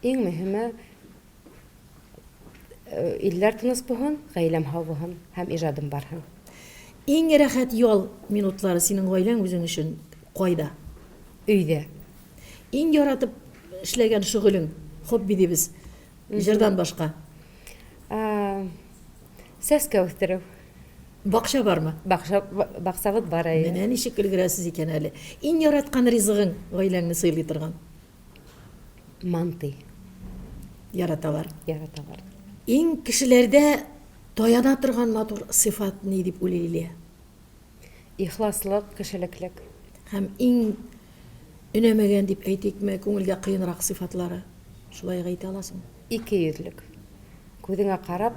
Иң мөһиме илләр тыныс булһын, гаиләм һау булһын һәм иҗадым барһын. Иң рәхәт ял минутлары синең гаиләң үзең өчен кайда? Өйдә. Иң яратып эшләгән шөгылең, хобби дибез, җырдан башка. Сәскә үстерү. Бакча бармы? Баксабыз бар әйе. Менә ничек өлгерәсез икән әле. Иң яраткан ризыгың гаиләңне сыйлый торган. Мантый. Яраталар. Яраталар. Иң кешеләрдә таяна торган матур сыйфат ни дип уйлыйлар? Ихласлык, кешелеклек. Һәм иң өнәмәгән дип әйтикме, күңелгә кыенрак сыйфатлары. Шулай әйтә аласың. Ике йөзлек. Күзеңә карап,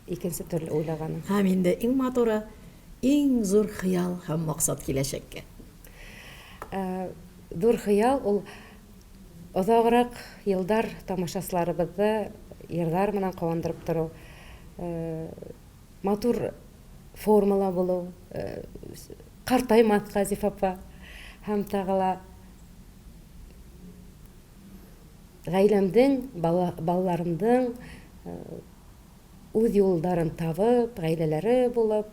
икенче төрле уйлаганым. Һәм инде иң матуры, иң зур хыял һәм максат киләчәккә. Зур хыял ул озаграк елдар тамашачларыбызды йырлар менән кавандырып тору, матур формала булу, картаймаска Зифа апа, һәм тагыла гаиләмдең, балаларымдың үз юлдарын табып, гаиләләре булып,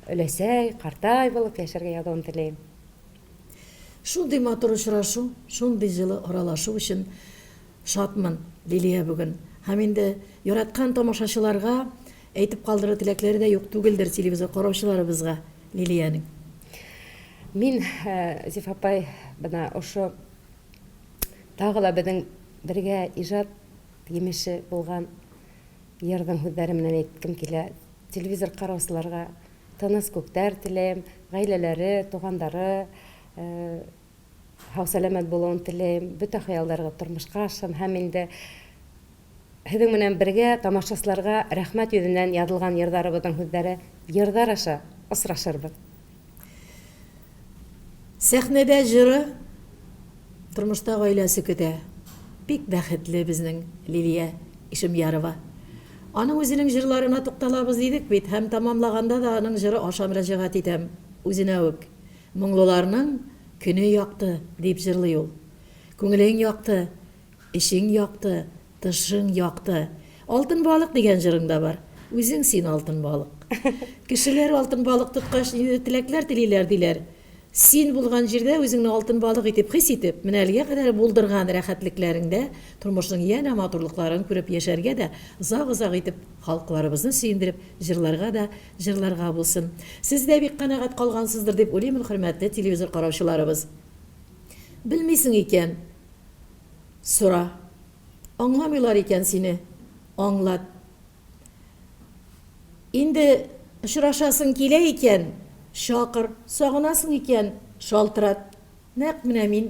өләсәй, картай булып яшәргә ядам теләйм. Шундый матур очрашу, шундый җылы аралашу өчен шатмын, Лилия бүген. Һәм инде яраткан тамашачыларга әйтеп калдырыр теләкләре дә юк түгелдер телевизор караучыларыбызга, Лилияның. Мин, Зифа апай, бына ошо тагыла безнең бергә иҗат емеше булган йырдың һүзләре менән әйткем килә. Телевизор караучыларга тыныс күктәр теләйм, гаиләләре, тугандары һау-сәламәт булуын теләйм, бөтә хыялларга тормышка ашым, һәм инде һеҙҙең менән бергә тамашачларга рәхмәт йөҙөнән яҙылған йырҙарыбыҙҙың һүҙҙәре йырҙар аша осрашырбыҙ. Сәхнәдә җыры, тормышта гаиләсе көтә. Бик бәхетле безнең Лилия Ишемъярова. Аның үзенең җырларына тукталабыз дидек бит, һәм тамамлаганда да аның җыры аша мөрәҗәгать итәм үзенә үк. Моңлыларның көне яҡты дип җырлый ул. Күңелең яҡты, эшең яҡты, тышың яҡты. Алтын балыҡ дигән җырың да бар. Үзең син алтын балыҡ. Кешеләр алтын балыҡ тоткач теләкләр телиләр диләр. Син булган җирдә үзеңне алтын балык итеп хис итеп, менә әлегә кадәр булдырган рәхәтлекләреңдә, тормышның янә матурлыкларын күреп яшәргә дә, озак итеп халыкларыбызны сөендереп, җырларга булсын. Сез дә бик канәгать калгансыздыр дип уйлыйм, хөрмәтле телевизор караучыларыбыз. Белмисең икән, сора. Аңламыйлар икән сине, аңлат. Инде очрашасың килә икән, шакыр, сагынасың икән, шалтырат. Нәкъ менә мин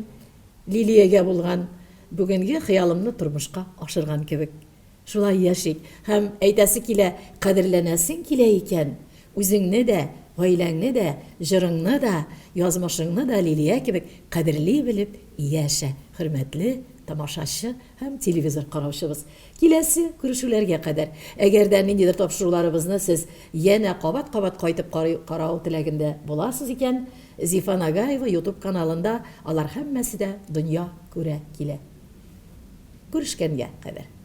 Лилиягә булган бүгенге хыялымны тормышка ашырган кебек. Шулай яшик һәм әйтәсе килә, кадерләнәсең килә икән, үзеңне дә, гаиләңне дә, җырыңны да, язмышыңны да Лилия кебек кадерли белеп яшә. Хөрмәтле тамашачы һәм телевизор караучыбыз. Киләсе күрешүләргә кадәр. Әгәр дә ниндидер тапшыруларыбызны сез янә кабат-кабат кайтып карау теләгендә буласыз икән, Зифа Нагаева YouTube каналында алар һәммәсе дә дөнья күрә килә. Күрешкәнгә кадәр.